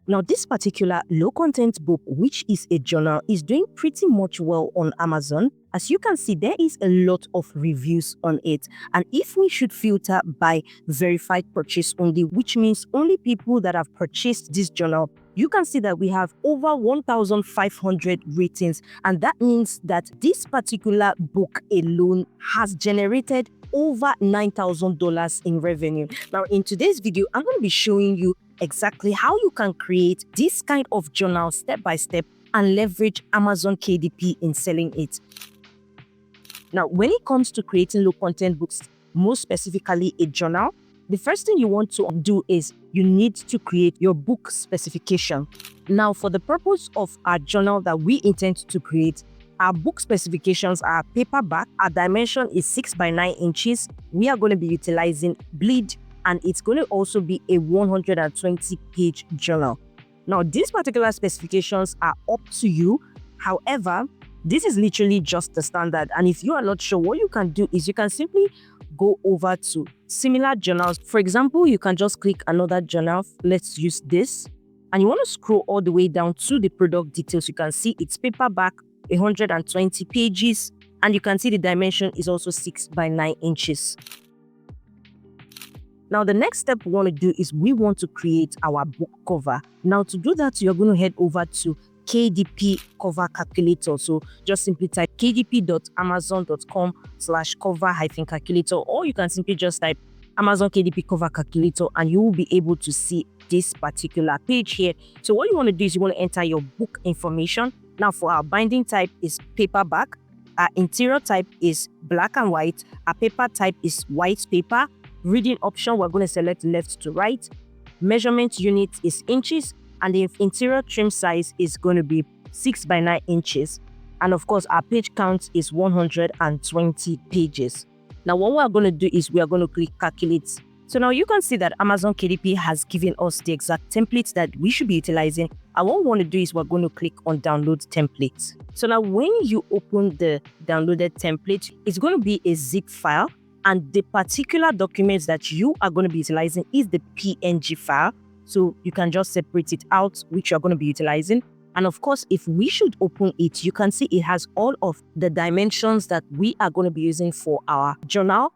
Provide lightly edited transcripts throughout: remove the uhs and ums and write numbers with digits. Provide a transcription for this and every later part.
Now, this particular low content book, which is a journal, is doing pretty much well on Amazon. As you can see, there is a lot of reviews on it. And if we should filter by verified purchase only, which means only people that have purchased this journal, you can see that we have over 1,500 ratings. And that means that this particular book alone has generated over $9,000 in revenue. Now, in today's video, I'm going to be showing you exactly how you can create this kind of journal step by step and leverage Amazon KDP in selling it. Now, when it comes to creating low content books, most specifically a journal, the first thing you want to do is you need to create your book specification. Now, for the purpose of our journal that we intend to create, our book specifications are paperback. Our dimension is 6 by 9 inches. We are going to be utilizing bleed, and it's going to also be a 120-page journal. Now, these particular specifications are up to you. However, this is literally just the standard. And if you are not sure, what you can do is you can simply go over to similar journals. For example, you can just click another journal. Let's use this. And you want to scroll all the way down to the product details. You can see it's paperback, 120 pages. And you can see the dimension is also 6 by 9 inches. Now, the next step we want to do is we want to create our book cover. Now, to do that, you're going to head over to KDP cover calculator. So just simply type kdp.amazon.com/cover-calculator, or you can simply just type Amazon KDP cover calculator and you will be able to see this particular page here. So what you want to do is you want to enter your book information. Now, for our binding type is paperback. Our interior type is black and white. Our paper type is white paper. Reading option, we're going to select left to right. Measurement unit is inches, and the interior trim size is going to be 6 by 9 inches. And of course, our page count is 120 pages. Now, what we're going to do is we are going to click calculate. So now you can see that Amazon KDP has given us the exact templates that we should be utilizing. And what we want to do is we're going to click on download templates. So now when you open the downloaded template, it's going to be a zip file. And the particular documents that you are going to be utilizing is the PNG file. So you can just separate it out, which you're going to be utilizing. And of course, if we should open it, you can see it has all of the dimensions that we are going to be using for our journal.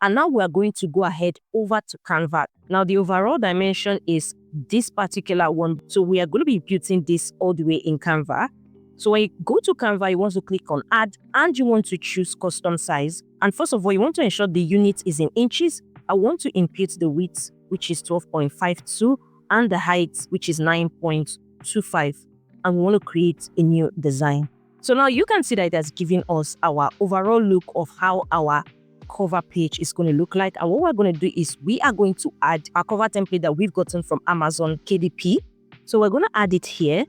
And now we're going to go ahead over to Canva. Now, the overall dimension is this particular one. So we are going to be imputing this all the way in Canva. So when you go to Canva, you want to click on add and you want to choose custom size. And first of all, you want to ensure the unit is in inches. I want to impute the width, which is 12.52, and the height, which is 9.25. And we want to create a new design. So now you can see that it has given us our overall look of how our cover page is going to look like. And what we're going to do is we are going to add our cover template that we've gotten from Amazon KDP. So we're going to add it here.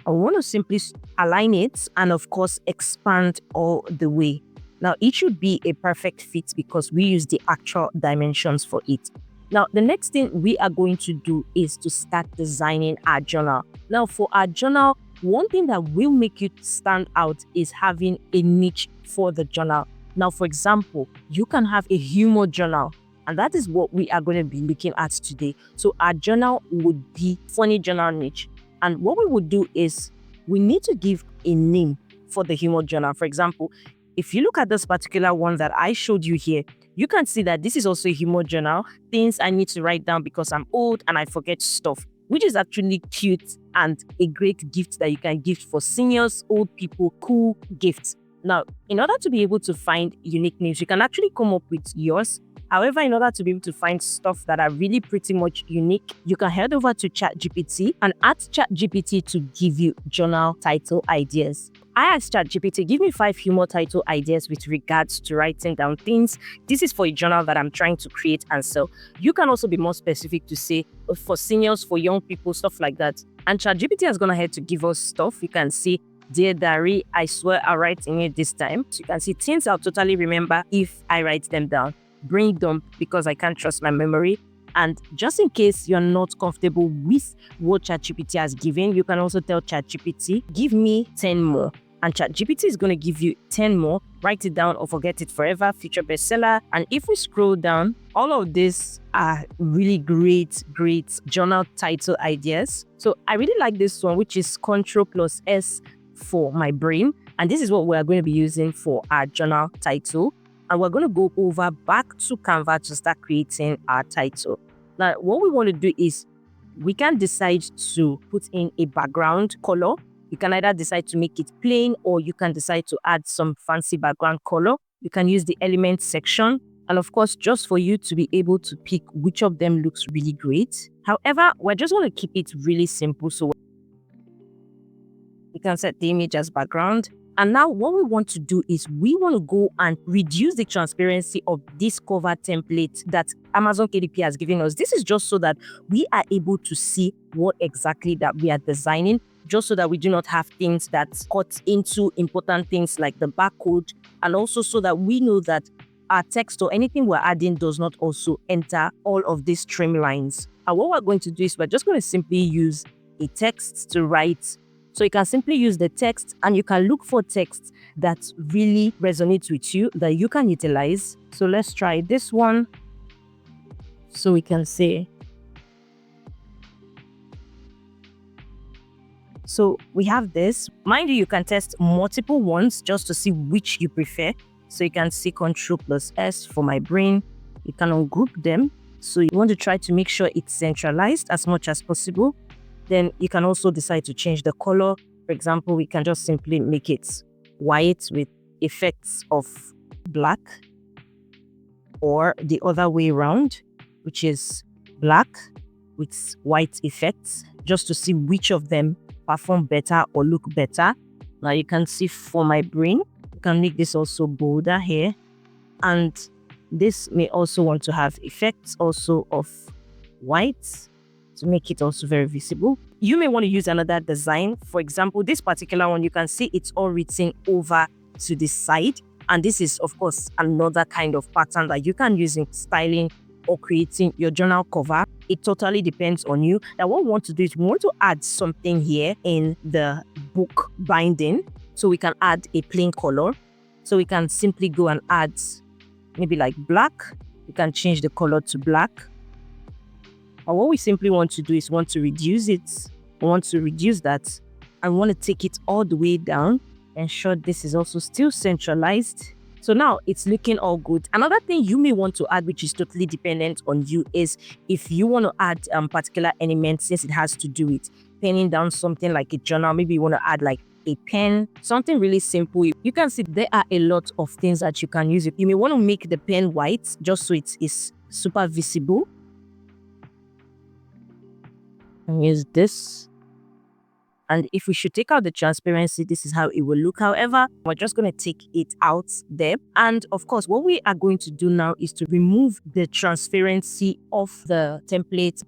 I want to simply align it and of course expand all the way. Now it should be a perfect fit because we use the actual dimensions for it. Now the next thing we are going to do is to start designing our journal. Now for our journal, one thing that will make it stand out is having a niche for the journal. Now for example, you can have a humor journal. And that is what we are going to be looking at today. So our journal would be funny journal niche. And what we would do is we need to give a name for the humor journal. For example, if you look at this particular one that I showed you here, you can see that this is also a humor journal. Things I need to write down because I'm old and I forget stuff, which is actually cute and a great gift that you can gift for seniors, old people, cool gifts. Now, in order to be able to find unique names, you can actually come up with yours. However, in order to be able to find stuff that are really pretty much unique, you can head over to ChatGPT and ask ChatGPT to give you journal title ideas. I asked ChatGPT, give me 5 humor title ideas with regards to writing down things. This is for a journal that I'm trying to create and sell. You can also be more specific to say for seniors, for young people, stuff like that. And ChatGPT has gone ahead to give us stuff. You can see, dear diary, I swear I'll write in it this time. So you can see things I'll totally remember if I write them down. Brain dump because I can't trust my memory. And just in case you're not comfortable with what ChatGPT has given, you can also tell ChatGPT, give me 10 more. and ChatGPT is going to give you 10 more. Write it down or forget it forever, future bestseller. And if we scroll down, all of these are really great journal title ideas. So I really like this one, which is Ctrl+S for my brain. And this is what we're going to be using for our journal title. And we're going to go over back to Canva to start creating our title. Now, what we want to do is we can decide to put in a background color. You can either decide to make it plain, or you can decide to add some fancy background color. You can use the element section. And of course, just for you to be able to pick which of them looks really great. However, we're just going to keep it really simple. So you can set the image as background. And now what we want to do is we want to go and reduce the transparency of this cover template that Amazon KDP has given us. This is just so that we are able to see what exactly that we are designing, just so that we do not have things that cut into important things like the barcode, and also so that we know that our text or anything we're adding does not also enter all of these streamlines. And what we're going to do is we're just going to simply use a text to write. So you can simply use the text, and you can look for text that really resonates with you that you can utilize. So let's try this one. So we can say, so we have this. Mind you, you can test multiple ones just to see which you prefer. So you can see Ctrl+S for my brain. You can ungroup them. So you want to try to make sure it's centralized as much as possible. Then you can also decide to change the color. For example, we can just simply make it white with effects of black, or the other way around, which is black with white effects, just to see which of them perform better or look better. Now you can see for my brain, you can make this also bolder here. And this may also want to have effects also of white to make it also very visible. You may want to use another design. For example, this particular one, you can see it's all written over to the side. And this is, of course, another kind of pattern that you can use in styling or creating your journal cover. It totally depends on you. Now, what we want to do is we want to add something here in the book binding. So we can add a plain color. So we can simply go and add maybe like black. You can change the color to black. And what we simply want to do is want to reduce it. We want to reduce that. I want to take it all the way down. Ensure this is also still centralized. So now it's looking all good. Another thing you may want to add, which is totally dependent on you, is if you want to add particular elements, since it has to do with penning down something like a journal. Maybe you want to add like a pen, something really simple. You can see there are a lot of things that you can use. You may want to make the pen white just so it is super visible. And use this. And if we should take out the transparency, this is how it will look. However, we're just going to take it out there. And of course, what we are going to do now is to remove the transparency of the template.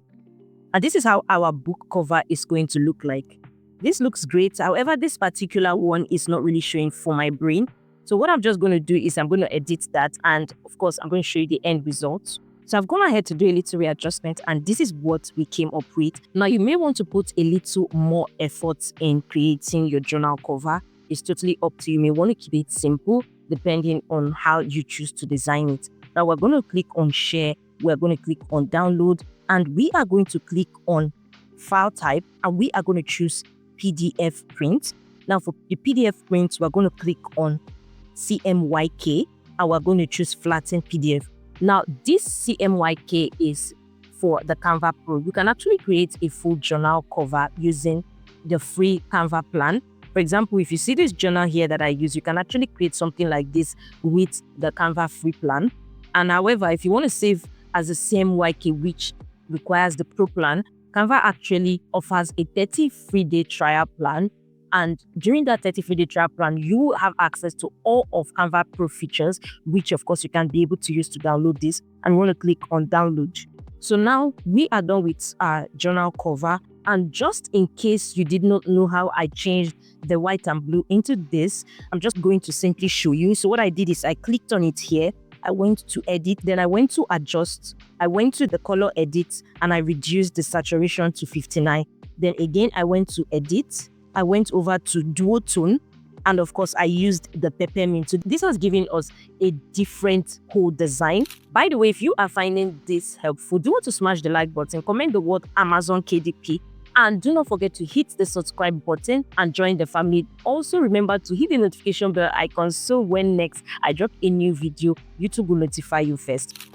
And this is how our book cover is going to look like. This looks great. However, this particular one is not really showing for my brain. So what I'm just going to do is I'm going to edit that. And of course, I'm going to show you the end results. So I've gone ahead to do a little readjustment, and this is what we came up with. Now you may want to put a little more effort in creating your journal cover. It's totally up to you. You may want to keep it simple depending on how you choose to design it. Now we're going to click on share. We're going to click on download, and we are going to click on file type, and we are going to choose PDF print. Now for the PDF print, we're going to click on CMYK, and we're going to choose flatten PDF. Now, this CMYK is for the Canva Pro. You can actually create a full journal cover using the free Canva plan. For example, if you see this journal here that I use, you can actually create something like this with the Canva free plan. And however, if you want to save as a CMYK, which requires the Pro plan, Canva actually offers a 30 free day trial plan. And during that 30 free day trial plan, you will have access to all of Canva Pro features, which of course you can be able to use to download this. And we want to click on download. So now we are done with our journal cover. And just in case you did not know how I changed the white and blue into this, I'm just going to simply show you. So what I did is I clicked on it here. I went to edit, then I went to adjust. I went to the color edit, and I reduced the saturation to 59. Then again, I went to edit. I went over to duotone, And of course, I used the peppermint. So this was giving us a different whole design. By the way, if you are finding this helpful, do want to smash the like button, comment the word Amazon KDP, and do not forget to hit the subscribe button and join the family. Also remember to hit the notification bell icon so when next I drop a new video, YouTube will notify you first.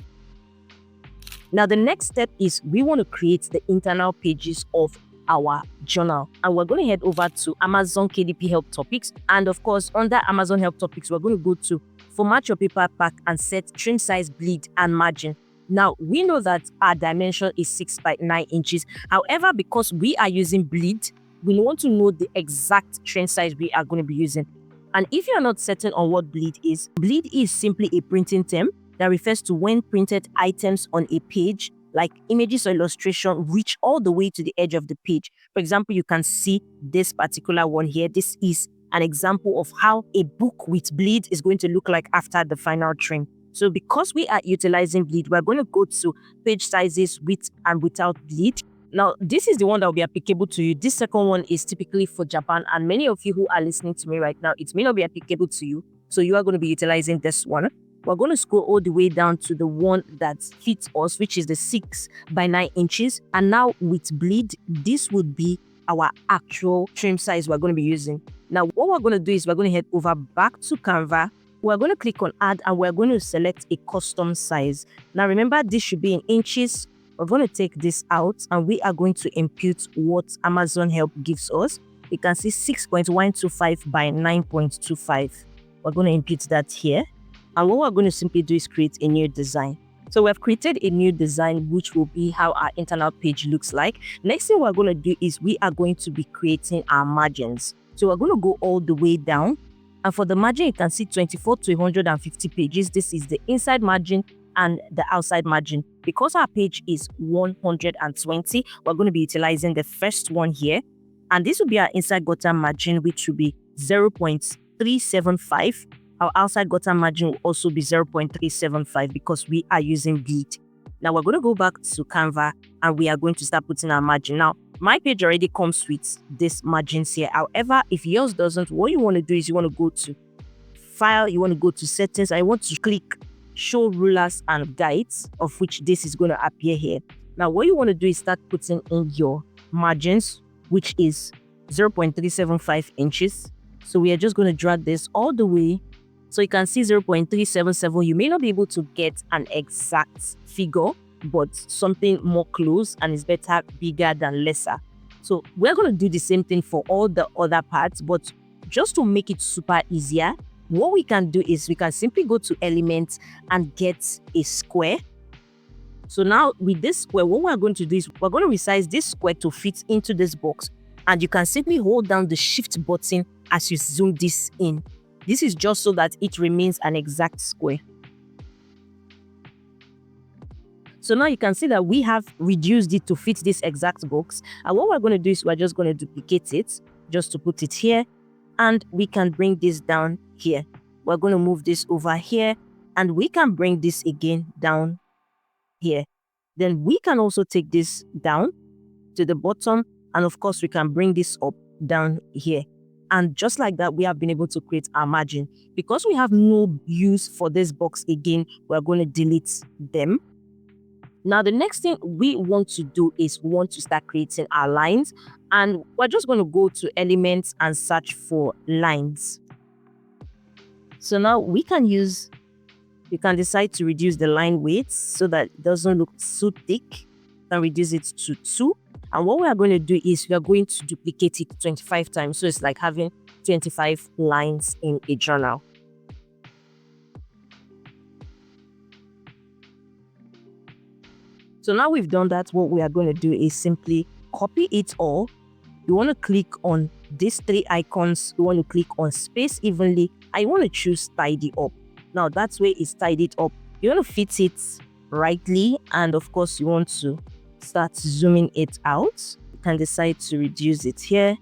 Now the next step is we want to create the internal pages of our journal, and we're going to head over to Amazon KDP Help Topics, and of course under Amazon Help Topics we're going to go to format your paper pack and set trim size, bleed and margin. Now we know that our dimension is 6 by 9 inches. However, because we are using bleed, we want to know the exact trim size we are going to be using. And if you are not certain on what bleed is simply a printing term that refers to when printed items on a page, like images or illustration, reach all the way to the edge of the page. For example, you can see this particular one here. This is an example of how a book with bleed is going to look like after the final trim. So because we are utilizing bleed, we're going to go to page sizes with and without bleed. Now, this is the one that will be applicable to you. This second one is typically for Japan, and many of you who are listening to me right now, it may not be applicable to you. So you are going to be utilizing this one. We're going to scroll all the way down to the one that fits us, which is the 6 by 9 inches. And now with bleed, this would be our actual trim size we're going to be using. Now, what we're going to do is we're going to head over back to Canva. We're going to click on add and we're going to select a custom size. Now, remember, this should be in inches. We're going to take this out and we are going to impute what Amazon Help gives us. You can see 6.125 by 9.25. We're going to impute that here. And what we're going to simply do is create a new design. So we've created a new design, which will be how our internal page looks like. Next thing we're going to do is we are going to be creating our margins. So we're going to go all the way down. And for the margin, you can see 24 to 150 pages. This is the inside margin and the outside margin. Because our page is 120, we're going to be utilizing the first one here. And this will be our inside gutter margin, which will be 0.375. Our outside gutter margin will also be 0.375 because we are using bleed. Now we're going to go back to Canva and we are going to start putting our margin. Now, my page already comes with this margins here. However, if yours doesn't, what you want to do is you want to go to File, you want to go to Settings. I want to click Show Rulers and Guides, of which this is going to appear here. Now, what you want to do is start putting in your margins, which is 0.375 inches. So we are just going to drag this all the way. So you can see 0.377. You may not be able to get an exact figure, but something more close, and it's better bigger than lesser. So we're going to do the same thing for all the other parts, but just to make it super easier, what we can do is we can simply go to Elements and get a square. So now with this square, what we're going to do is we're going to resize this square to fit into this box, and you can simply hold down the Shift button as you zoom this in. This is just so that it remains an exact square. So now you can see that we have reduced it to fit this exact box. And what we're going to do is we're just going to duplicate it just to put it here. And we can bring this down here. We're going to move this over here. And we can bring this again down here. Then we can also take this down to the bottom. And of course, we can bring this up down here. And just like that, we have been able to create our margin. Because we have no use for this box again, we're going to delete them. Now, the next thing we want to do is we want to start creating our lines. And we're just going to go to Elements and search for lines. So now we can decide to reduce the line weight so that it doesn't look so thick. You can reduce it to 2. And what we are going to do is we are going to duplicate it 25 times. So it's like having 25 lines in a journal. So now we've done that, what we are going to do is simply copy it all. You want to click on these 3 icons. You want to click on Space Evenly. I want to choose Tidy Up. Now that's where it's tidied up. You want to fit it rightly. And of course, you want to start zooming it out. You can decide to reduce it here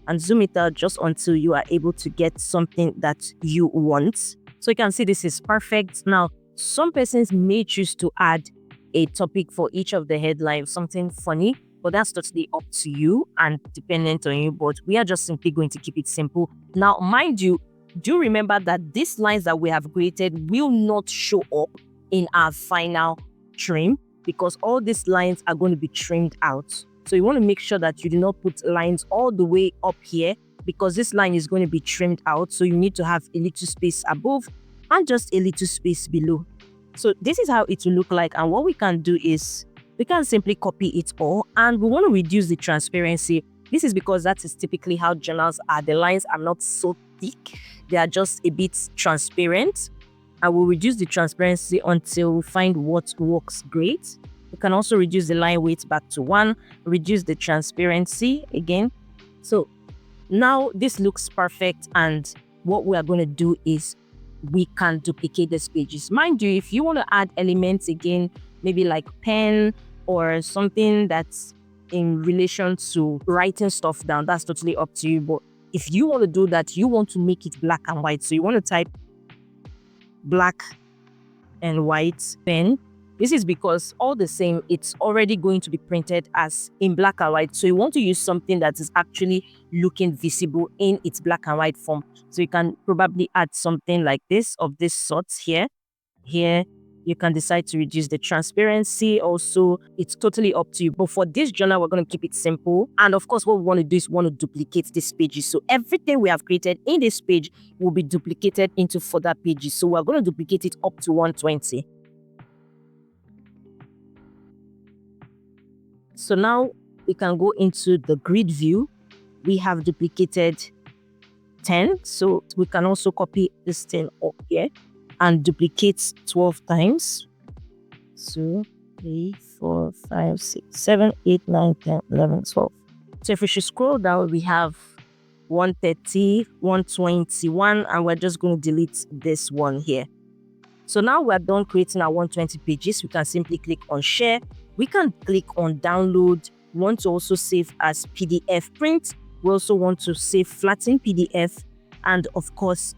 and zoom it out just until you are able to get something that you want. So you can see this is perfect. Now, some persons may choose to add a topic for each of the headlines, something funny. but that's totally up to you and dependent on you. But we are just simply going to keep it simple. Now, mind you, do remember that these lines that we have created will not show up in our final trim, because all these lines are going to be trimmed out. So you want to make sure that you do not put lines all the way up here, because this line is going to be trimmed out. So you need to have a little space above and just a little space below. So this is how it will look like. And what we can do is we can simply copy it all, and we want to reduce the transparency. This is because that is typically how journals are. The lines are not so thick. They are just a bit transparent. I will reduce the transparency until we find what works great. We can also reduce the line weight back to 1, reduce the transparency again. So now this looks perfect, and what we are going to do is we can duplicate these pages. Mind you, if you want to add elements again, maybe like pen or something that's in relation to writing stuff down, that's totally up to you. But if you want to do that, you want to make it black and white. So you want to type black and white pen. This is because all the same, it's already going to be printed as in black and white. So you want to use something that is actually looking visible in its black and white form. So you can probably add something like this, of this sort here. Here, you can decide to reduce the transparency. Also, it's totally up to you. But for this journal, we're going to keep it simple. And of course, what we want to do is we want to duplicate these pages. So everything we have created in this page will be duplicated into further pages. So we're going to duplicate it up to 120. So now we can go into the grid view. We have duplicated 10. So we can also copy this thing up here and duplicate 12 times. 2, 3, 4, 5, 6, 7, 8, 9, 10, 11, 12. So if we should scroll down, we have 130, 121, and we're just going to delete this one here. So now we're done creating our 120 pages. We can simply click on share. We can click on download. We want to also save as PDF print. We also want to save flattened PDF, and of course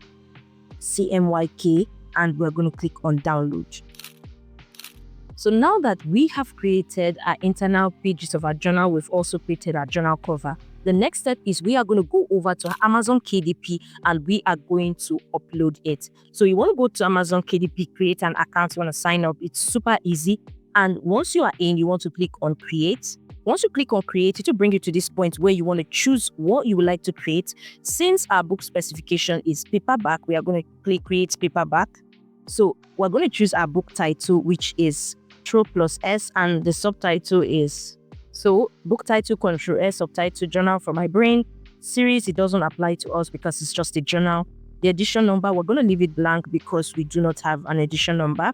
CMYK, and we're going to click on download. So now that we have created our internal pages of our journal, we've also created our journal cover. The next step is we are going to go over to Amazon KDP and we are going to upload it. So you want to go to Amazon KDP, create an account, you want to sign up. It's super easy. And once you are in, you want to click on create. Once you click on create, it will bring you to this point where you want to choose what you would like to create. Since our book specification is paperback, we are going to click create paperback. So we're going to choose our book title, which is Ctrl+S, and the subtitle is, so book title Ctrl+S, subtitle Journal from My Brain. Series, it doesn't apply to us because it's just a journal. The edition number, we're going to leave it blank because we do not have an edition number.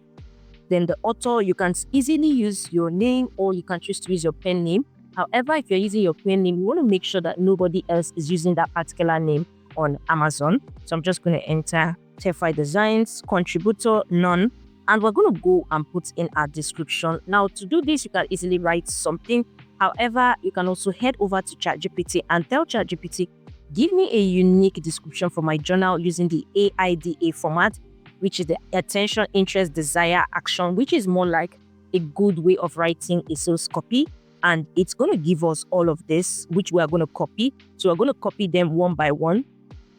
Then the author, you can easily use your name or you can choose to use your pen name. However, if you're using your pen name, you want to make sure that nobody else is using that particular name on Amazon. So I'm just going to enter Terfy Designs, contributor, none. And we're going to go and put in our description. Now, to do this, you can easily write something. However, you can also head over to ChatGPT and tell ChatGPT, give me a unique description for my journal using the AIDA format, which is the attention, interest, desire, action, which is more like a good way of writing a sales copy. And it's going to give us all of this, which we are going to copy. So we're going to copy them one by one.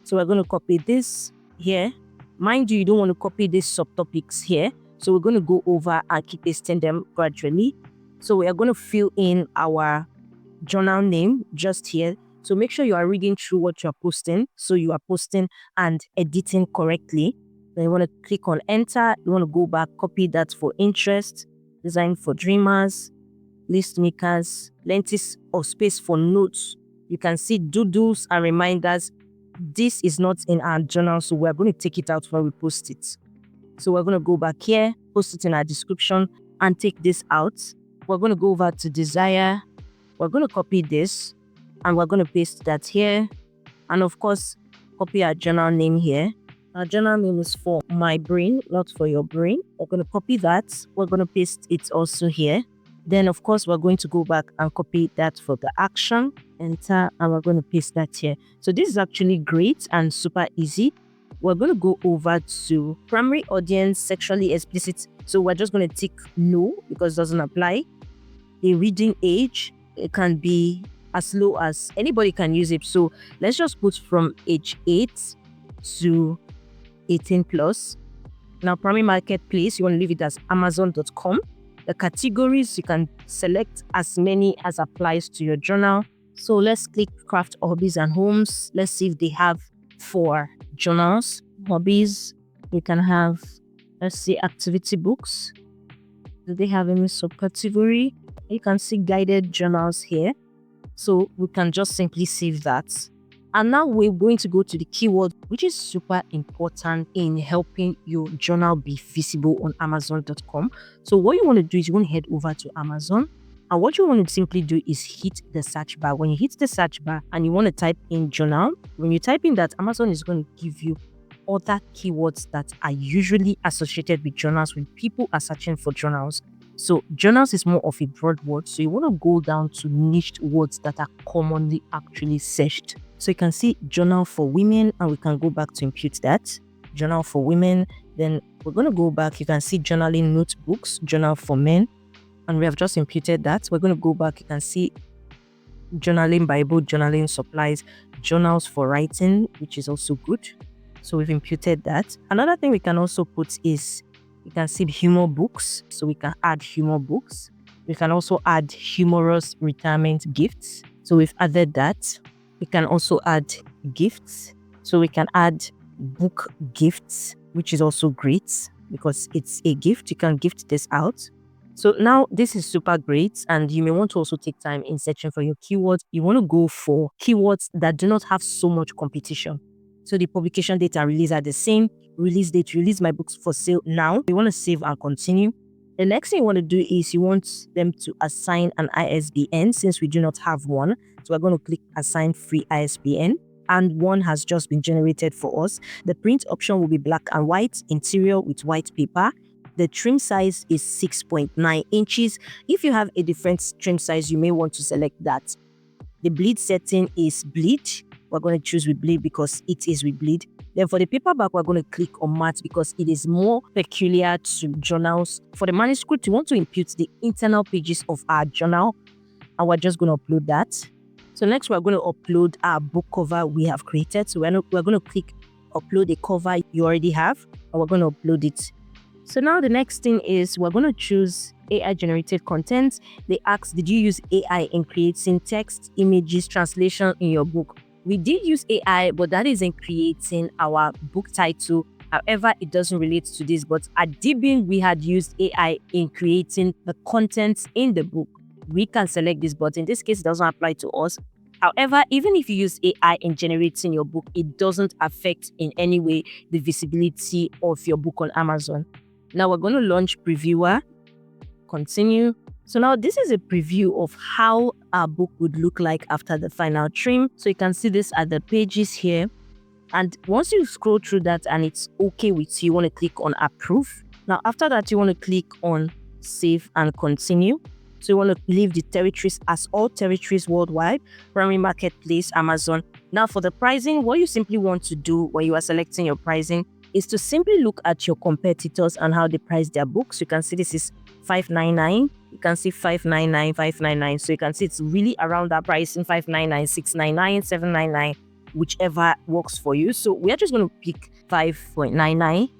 So we're going to copy this here. Mind you, you don't want to copy these subtopics here. So we're going to go over and keep pasting them gradually. So we are going to fill in our journal name just here. So make sure you are reading through what you are posting. So you are posting and editing correctly. Then you want to click on enter. You want to go back, copy that for interest, design for dreamers, list makers, plenty of space for notes. You can see doodles and reminders. This is not in our journal, so we're going to take it out when we post it. So we're going to go back here, post it in our description, and take this out. We're going to go over to desire. We're going to copy this, and we're going to paste that here. And of course, copy our journal name here. Our journal name is for my brain, not for your brain. We're going to copy that. We're going to paste it also here. Then, of course, we're going to go back and copy that for the action, enter, and we're going to paste that here. So this is actually great and super easy. We're going to go over to primary audience, sexually explicit. So we're just going to tick no because it doesn't apply. The reading age, it can be as low as anybody can use it. So let's just put from age 8 to 18 plus. Now, primary marketplace, you want to leave it as Amazon.com. The categories, you can select as many as applies to your journal. So let's click craft, hobbies, and homes. Let's see if they have 4 journals. Hobbies, you can have, let's see, activity books. Do they have any subcategory? You can see guided journals here. So we can just simply save that. And now we're going to go to the keyword, which is super important in helping your journal be visible on Amazon.com. So what you want to do is you want to head over to Amazon. And what you want to simply do is hit the search bar. When you hit the search bar and you want to type in journal, when you type in that, Amazon is going to give you other keywords that are usually associated with journals when people are searching for journals. So journals is more of a broad word. So you want to go down to niched words that are commonly actually searched. So you can see journal for women, and we can go back to impute that. Journal for women. Then we're going to go back. You can see journaling notebooks, journal for men. And we have just imputed that. We're going to go back. You can see journaling Bible, journaling supplies, journals for writing, which is also good. So we've imputed that. Another thing we can also put is, you can see humor books. So we can add humor books. We can also add humorous retirement gifts. So we've added that. We can also add gifts. So we can add book gifts, which is also great because it's a gift. You can gift this out. So now this is super great, and you may want to also take time in searching for your keywords. You want to go for keywords that do not have so much competition. So the publication date and release are the same. Release date, release my books for sale now. You want to save and continue. The next thing you want to do is you want them to assign an ISBN since we do not have one. So we're going to click assign free ISBN, and one has just been generated for us. The print option will be black and white, interior with white paper. The trim size is 6.9 inches. If you have a different trim size, you may want to select that. The bleed setting is bleed. We're going to choose with bleed because it is with bleed. Then for the paperback, we're going to click on matte because it is more peculiar to journals. For the manuscript, you want to impute the internal pages of our journal, and we're just going to upload that. So next, we're going to upload our book cover we have created. So we're going to click upload a cover you already have, and we're going to upload it. So now the next thing is we're going to choose AI generated content. They ask, did you use AI in creating text, images, translation in your book? We did use AI, but that is in creating our book title. However, it doesn't relate to this, but at Deepin, we had used AI in creating the contents in the book. We can select this, but in this case, it doesn't apply to us. However, even if you use AI in generating your book, it doesn't affect in any way the visibility of your book on Amazon. Now we're going to launch previewer, continue. So now this is a preview of how our book would look like after the final trim. So you can see this at the pages here. And once you scroll through that and it's okay with you, you want to click on approve. Now after that, you want to click on save and continue. So you want to leave the territories as all territories worldwide, primary marketplace, Amazon. Now for the pricing, what you simply want to do when you are selecting your pricing is to simply look at your competitors and how they price their books. You can see this is $5.99. You can see $5.99, $5.99. So you can see it's really around that pricing, $5.99, $6.99, $7.99, whichever works for you. So we are just going to pick $5.99.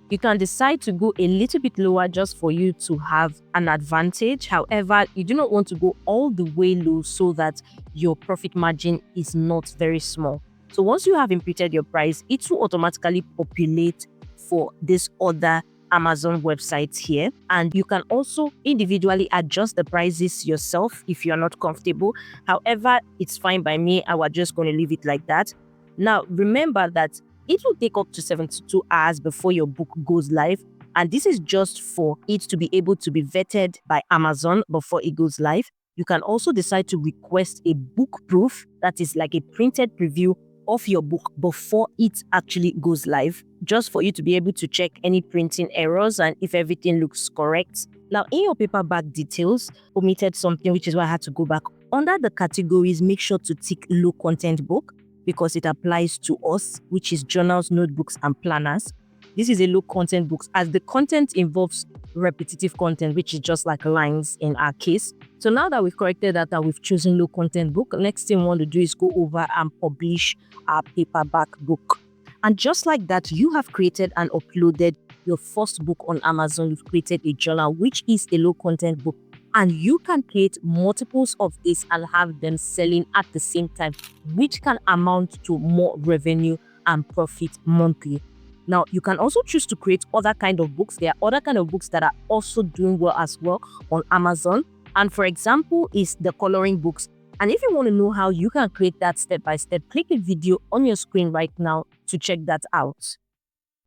You can decide to go a little bit lower just for you to have an advantage. However, you do not want to go all the way low so that your profit margin is not very small. So once you have imputed your price, it will automatically populate for this other Amazon websites here. And you can also individually adjust the prices yourself if you're not comfortable. However, it's fine by me. I was just going to leave it like that. Now, remember that it will take up to 72 hours before your book goes live. And this is just for it to be able to be vetted by Amazon before it goes live. You can also decide to request a book proof, that is like a printed preview of your book before it actually goes live, just for you to be able to check any printing errors and if everything looks correct. Now, in your paperback details, omitted something, which is why I had to go back. Under the categories, make sure to tick low content book because it applies to us, which is journals, notebooks, and planners. This is a low content book as the content involves repetitive content, which is just like lines in our case. So now that we've corrected that and we've chosen low content book, next thing we want to do is go over and publish our paperback book. And just like that, you have created and uploaded your first book on Amazon. You've created a journal, which is a low content book. And you can create multiples of this and have them selling at the same time, which can amount to more revenue and profit monthly. Now, you can also choose to create other kind of books. There are other kind of books that are also doing well as well on Amazon. And for example, is the coloring books. And if you want to know how you can create that step by step, click the video on your screen right now to check that out.